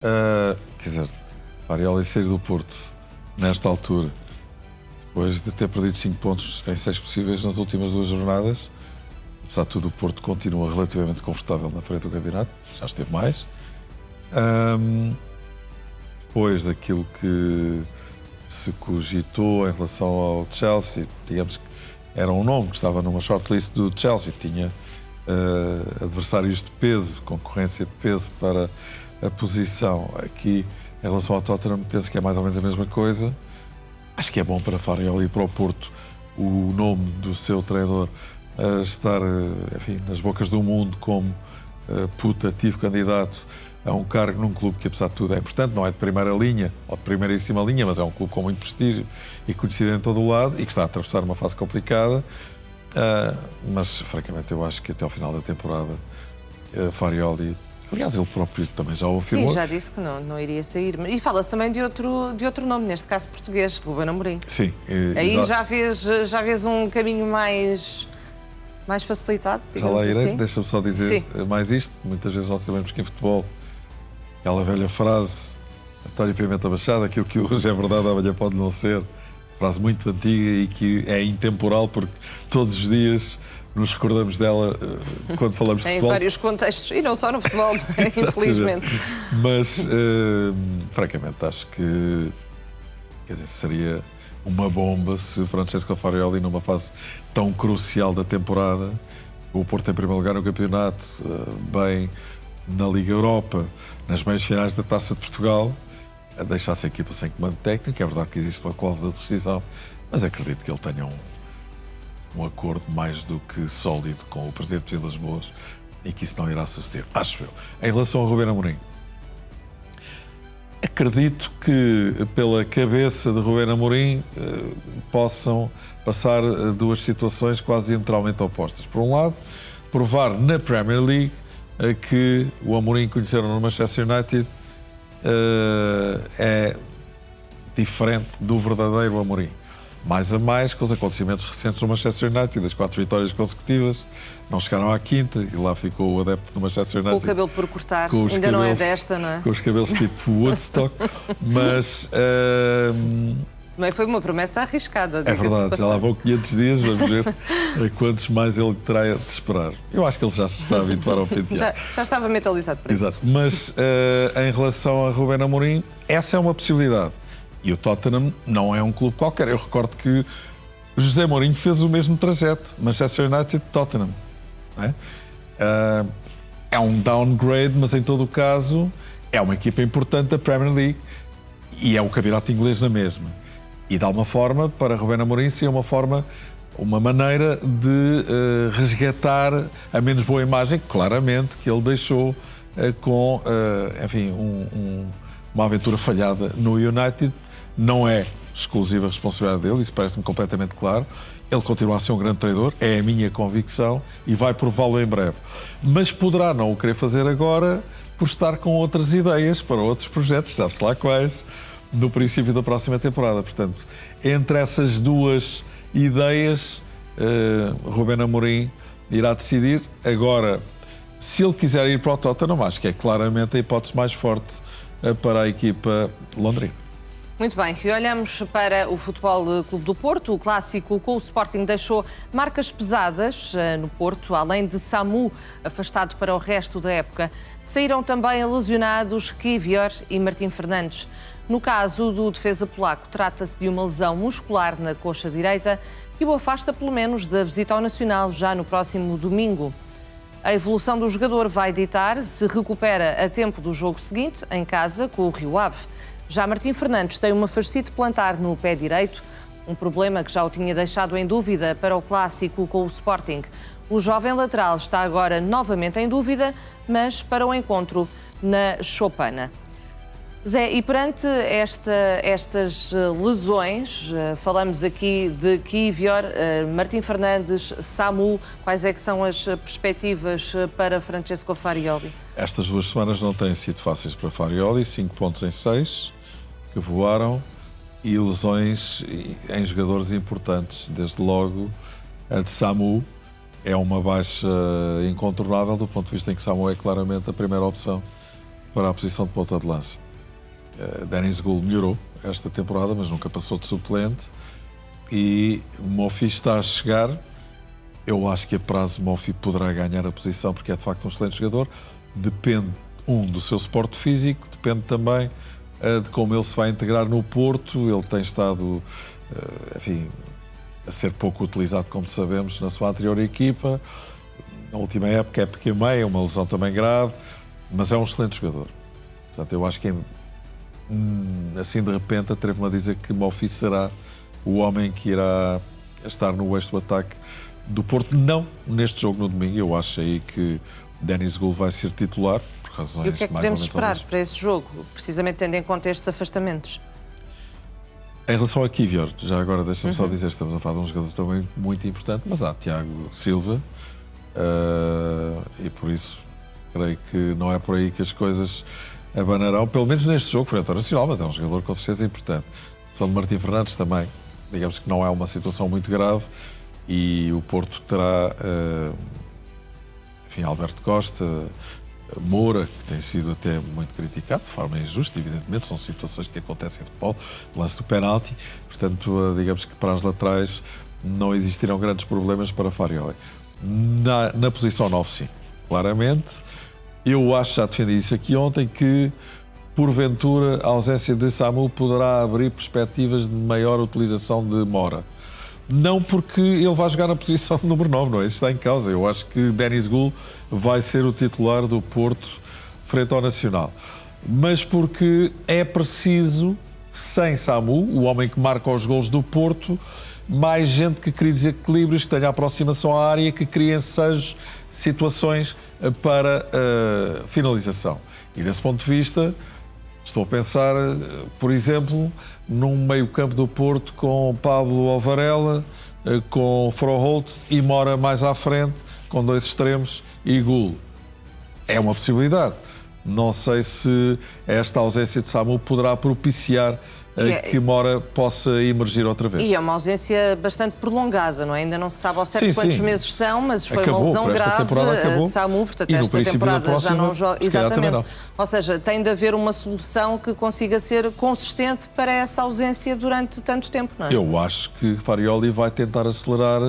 Quer dizer, Farioli sair do Porto nesta altura, depois de ter perdido 5 pontos em 6 possíveis nas últimas 2 jornadas, apesar de tudo, o Porto continua relativamente confortável na frente do campeonato, já esteve mais. Depois daquilo que se cogitou em relação ao Chelsea, digamos que era um nome que estava numa shortlist do Chelsea, tinha adversários de peso, concorrência de peso para a posição. Aqui, em relação ao Tottenham, penso que é mais ou menos a mesma coisa. Acho que é bom para Farioli e para o Porto o nome do seu treinador estar, enfim, nas bocas do mundo como putativo candidato a um cargo num clube que, apesar de tudo, é importante, não é de primeira linha ou de primeiríssima linha, mas é um clube com muito prestígio e conhecido em todo o lado e que está a atravessar uma fase complicada. Mas, francamente, eu acho que até ao final da temporada Farioli, aliás, ele próprio também já o afirmou. Sim, já disse que não iria sair. E fala-se também de outro nome, neste caso português, Ruben Amorim. Sim. Aí já vês um caminho mais facilitado, digamos já lá irei, assim. deixa-me só dizer mais isto. Muitas vezes nós sabemos que em futebol, aquela velha frase, António Pimenta Machado, aquilo que hoje é verdade, amanhã pode não ser, frase muito antiga e que é intemporal porque todos os dias nos recordamos dela quando falamos de futebol. Em vários contextos, e não só no futebol, infelizmente. Mas, francamente, acho que, quer dizer, seria uma bomba se Francesco Farioli, numa fase tão crucial da temporada, o Porto em primeiro lugar no campeonato, bem na Liga Europa, nas meias finais da Taça de Portugal, deixasse a equipa sem comando técnico. É verdade que existe uma cláusula de rescisão, mas acredito que ele tenha um acordo mais do que sólido com o Presidente de Vilas Boas e que isso não irá suceder, acho eu. Em relação a Ruben Amorim, acredito que pela cabeça de Ruben Amorim possam passar 2 situações quase diametralmente opostas. Por um lado, provar na Premier League que o Amorim conheceram no Manchester United é diferente do verdadeiro Amorim. Mais a mais, com os acontecimentos recentes no Manchester United, das 4 vitórias consecutivas, não chegaram à 5ª e lá ficou o adepto do Manchester United. Com o cabelo por cortar, ainda não é desta, não é? Com os cabelos tipo Woodstock, mas... Mas foi uma promessa arriscada. É verdade, já lá vão 500 dias, vamos ver quantos mais ele terá de esperar. Eu acho que ele já se está a habituar ao penteado. Já estava mentalizado para isso. Exato, mas em relação a Ruben Amorim, essa é uma possibilidade. E o Tottenham não é um clube qualquer. Eu recordo que José Mourinho fez o mesmo trajeto, Manchester United-Tottenham. É um downgrade, mas em todo o caso é uma equipa importante da Premier League e é o campeonato inglês na mesma. E de alguma forma, para Ruben Amorim, seria uma maneira de resgatar a menos boa imagem, claramente, que ele deixou com, enfim, uma aventura falhada no United. Não é exclusiva responsabilidade dele, isso parece-me completamente claro. Ele continua a ser um grande treinador, é a minha convicção e vai prová-lo em breve. Mas poderá não o querer fazer agora por estar com outras ideias para outros projetos, sabe-se lá quais, no princípio da próxima temporada. Portanto, entre essas 2 ideias, Ruben Amorim irá decidir. Agora, se ele quiser ir para o Tottenham, acho que é claramente a hipótese mais forte para a equipa londrina. Muito bem, e olhamos para o Futebol Clube do Porto. O clássico com o Sporting deixou marcas pesadas no Porto, além de Samu afastado para o resto da época. Saíram também lesionados Kivior e Martim Fernandes. No caso do defesa polaco, trata-se de uma lesão muscular na coxa direita que o afasta pelo menos da visita ao Nacional já no próximo domingo. A evolução do jogador vai ditar se recupera a tempo do jogo seguinte, em casa, com o Rio Ave. Já Martim Fernandes tem uma fascite plantar no pé direito, um problema que já o tinha deixado em dúvida para o clássico com o Sporting. O jovem lateral está agora novamente em dúvida, mas para o encontro na Choupana. Zé, e perante estas lesões, falamos aqui de Kivior, Martim Fernandes, Samu, quais é que são as perspectivas para Francesco Farioli? Estas 2 semanas não têm sido fáceis para Farioli, 5 pontos em 6, que voaram, e lesões em jogadores importantes. Desde logo, a de Samu é uma baixa incontornável, do ponto de vista em que Samu é claramente a primeira opção para a posição de ponta de lança. Denis Gould melhorou esta temporada, mas nunca passou de suplente. E Moffi está a chegar. Eu acho que a prazo Moffi poderá ganhar a posição, porque é de facto um excelente jogador. Depende, do seu suporte físico, depende também de como ele se vai integrar no Porto. Ele tem estado, enfim, a ser pouco utilizado, como sabemos, na sua anterior equipa. Na última época e meia, uma lesão também grave, mas é um excelente jogador. Portanto, eu acho que assim de repente atrevo-me a dizer que Moffi será o homem que irá estar no eixo do ataque do Porto, não neste jogo no domingo. Eu acho aí que Denis Gould vai ser titular, por razões e o que é que mais podemos ou menos esperar óbvias. para esse jogo, precisamente tendo em conta estes afastamentos? Em relação a Kivior, já agora deixa-me só dizer, estamos a falar de um jogador também muito importante, mas há Tiago Silva, e por isso creio que não é por aí que as coisas abanarão, pelo menos neste jogo frente ao Nacional, mas é um jogador com certeza importante. São de Martim Fernandes também, digamos que não é uma situação muito grave, e o Porto terá, enfim, Alberto Costa, Moura, que tem sido até muito criticado, de forma injusta, evidentemente, são situações que acontecem em futebol, lance do penalti, portanto, digamos que para as laterais não existirão grandes problemas para Farioli. Na posição 9, sim, claramente. Eu acho, já defendi isso aqui ontem, que porventura a ausência de Samu poderá abrir perspectivas de maior utilização de Moura. Não porque ele vai jogar na posição de número 9, não é? Isso está em causa. Eu acho que Denis Gould vai ser o titular do Porto frente ao Nacional. Mas porque é preciso, sem Samu, o homem que marca os golos do Porto, mais gente que crie desequilíbrios, que tenha aproximação à área, que crie ensejos, situações para finalização. E desse ponto de vista, estou a pensar, por exemplo, num meio-campo do Porto com Pablo Varela, com Froholt e Moura mais à frente, com dois extremos e Gould. É uma possibilidade. Não sei se esta ausência de Samu poderá propiciar que Moura possa emergir outra vez. E é uma ausência bastante prolongada, não é? Ainda não se sabe ao certo Sim, quantos sim. meses são, mas foi Acabou, uma lesão por esta grave. temporada acabou. Samu, portanto, E no esta princípio da temporada já não próxima, joga. se calhar também Exatamente. não. Ou seja, tem de haver uma solução que consiga ser consistente para essa ausência durante tanto tempo, não é? Eu acho que Farioli vai tentar acelerar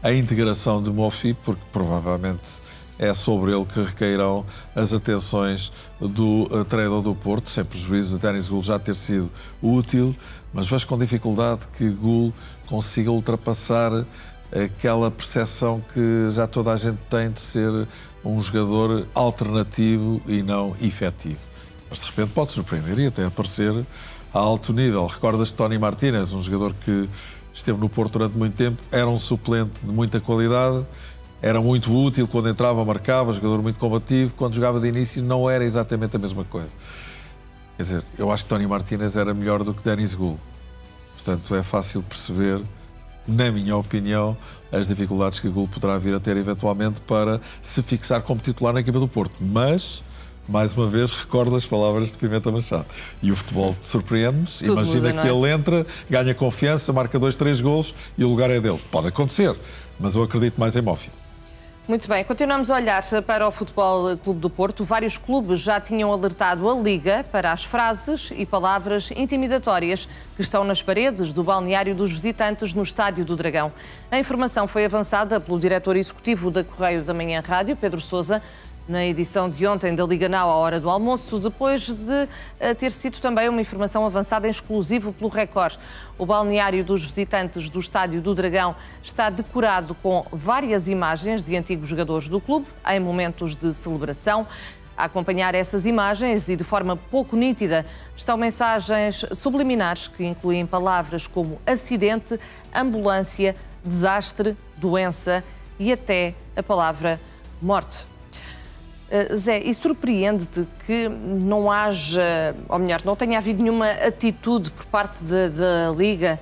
a integração de Moffi, porque provavelmente é sobre ele que recairão as atenções do treinador do Porto, sem prejuízo de Denis Gould já ter sido útil, mas vejo com dificuldade que Gould consiga ultrapassar aquela percepção que já toda a gente tem de ser um jogador alternativo e não efetivo. Mas de repente pode surpreender e até aparecer a alto nível. Recordas de Tony Martínez, um jogador que esteve no Porto durante muito tempo, era um suplente de muita qualidade, era muito útil, quando entrava marcava, jogador muito combativo, quando jogava de início não era exatamente a mesma coisa. Quer dizer, eu acho que Tony Martínez era melhor do que Denis Gould. Portanto, é fácil perceber, na minha opinião, as dificuldades que Gould poderá vir a ter eventualmente para se fixar como titular na equipa do Porto. Mas, mais uma vez, recordo as palavras de Pimenta Machado. E o futebol surpreende-nos. Imagina muda, que não é? ele entra, ganha confiança, marca 2, 3 golos e o lugar é dele. Pode acontecer, mas eu acredito mais em Moffi. Muito bem, continuamos a olhar para o Futebol Clube do Porto. Vários clubes já tinham alertado a Liga para as frases e palavras intimidatórias que estão nas paredes do balneário dos visitantes no Estádio do Dragão. A informação foi avançada pelo diretor executivo da Correio da Manhã Rádio, Pedro Sousa, na edição de ontem da Liga Now à hora do almoço, depois de ter sido também uma informação avançada em exclusivo pelo Record. O balneário dos visitantes do Estádio do Dragão está decorado com várias imagens de antigos jogadores do clube em momentos de celebração. A acompanhar essas imagens e de forma pouco nítida estão mensagens subliminares que incluem palavras como acidente, ambulância, desastre, doença e até a palavra morte. Zé, e surpreende-te que não haja, ou melhor, não tenha havido nenhuma atitude por parte da Liga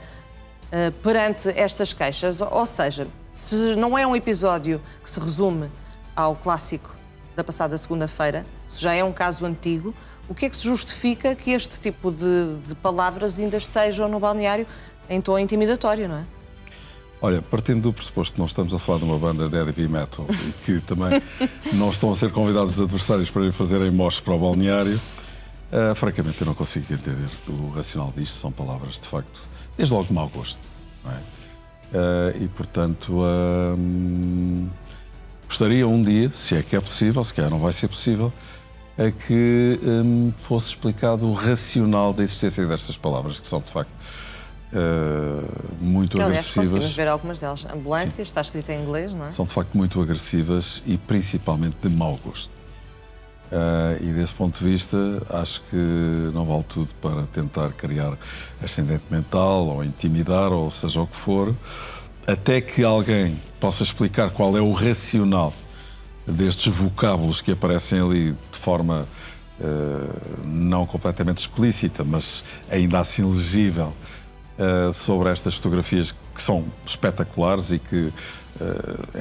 perante estas queixas? Ou seja, se não é um episódio que se resume ao clássico da passada segunda-feira, se já é um caso antigo, o que é que se justifica que este tipo de palavras ainda estejam no balneário em tom intimidatório, não é? Olha, partindo do pressuposto que não estamos a falar de uma banda de heavy metal e que também não estão a ser convidados os adversários para ir fazerem mosh para o balneário, francamente eu não consigo entender o racional disto. São palavras, de facto, desde logo de mau gosto, não é? E, portanto, gostaria um dia, se é que é possível, se calhar não vai ser possível, que fosse explicado o racional da existência destas palavras, que são, de facto, muito agressivas. Conseguimos ver algumas delas. Ambulância, está escrita em inglês, não é? São, de facto, muito agressivas e, principalmente, de mau gosto. E, desse ponto de vista, acho que não vale tudo para tentar criar ascendente mental ou intimidar, ou seja o que for, até que alguém possa explicar qual é o racional destes vocábulos que aparecem ali de forma não completamente explícita, mas ainda assim legível, sobre estas fotografias que são espetaculares e que,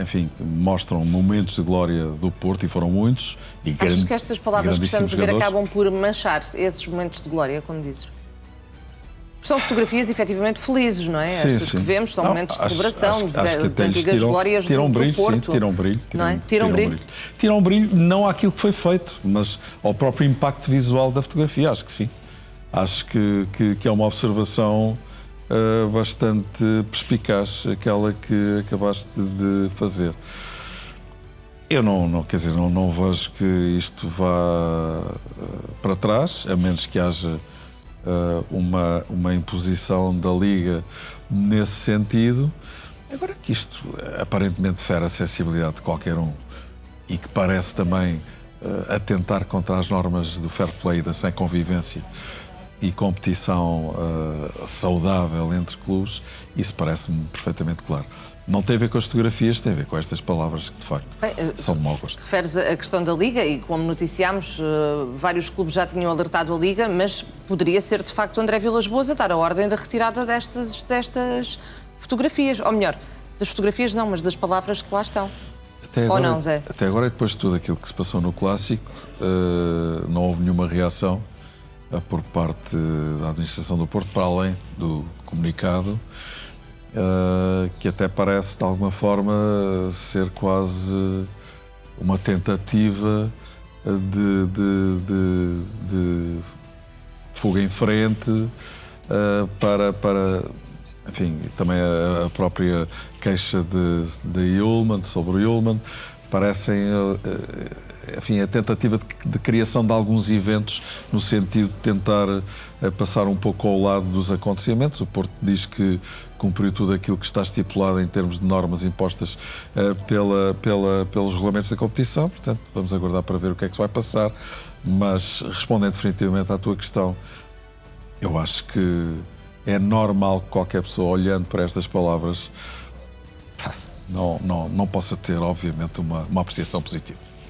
enfim, mostram momentos de glória do Porto, e foram muitos. Achas que estas palavras que estamos a ver acabam por manchar esses momentos de glória, como dizes? São fotografias efetivamente felizes, não é? Sim, estas que vemos são momentos de celebração, de antigas glórias tiram do brilho, Porto. sim, tiram brilho. Tiram brilho. Tiram brilho não àquilo que foi feito, mas ao próprio impacto visual da fotografia, acho que sim. Acho que é uma observação bastante perspicaz, aquela que acabaste de fazer. Eu quer dizer, não vejo que isto vá para trás, a menos que haja uma imposição da Liga nesse sentido. Agora, que isto aparentemente fere a sensibilidade de qualquer um e que parece também atentar contra as normas do fair play, da sem convivência e competição saudável entre clubes, isso parece-me perfeitamente claro. Não tem a ver com as fotografias, tem a ver com estas palavras que, de facto, são de mau gosto. Referes a questão da Liga e, como noticiámos, vários clubes já tinham alertado a Liga, mas poderia ser, de facto, André Vilas-Boas a dar a ordem da retirada destas fotografias. Ou melhor, das fotografias não, mas das palavras que lá estão. Ou não, Zé? Até agora, e depois de tudo aquilo que se passou no Clássico, não houve nenhuma reação por parte da administração do Porto, para além do comunicado, que até parece, de alguma forma, ser quase uma tentativa de fuga em frente para enfim, também a própria queixa de Ullmann, sobre o Ullmann, parecem, enfim, a tentativa de criação de alguns eventos no sentido de tentar passar um pouco ao lado dos acontecimentos. O Porto diz que cumpriu tudo aquilo que está estipulado em termos de normas impostas pelos regulamentos da competição, portanto, vamos aguardar para ver o que é que se vai passar, mas respondendo definitivamente à tua questão, eu acho que é normal que qualquer pessoa, olhando para estas palavras, não possa ter, obviamente, uma apreciação positiva.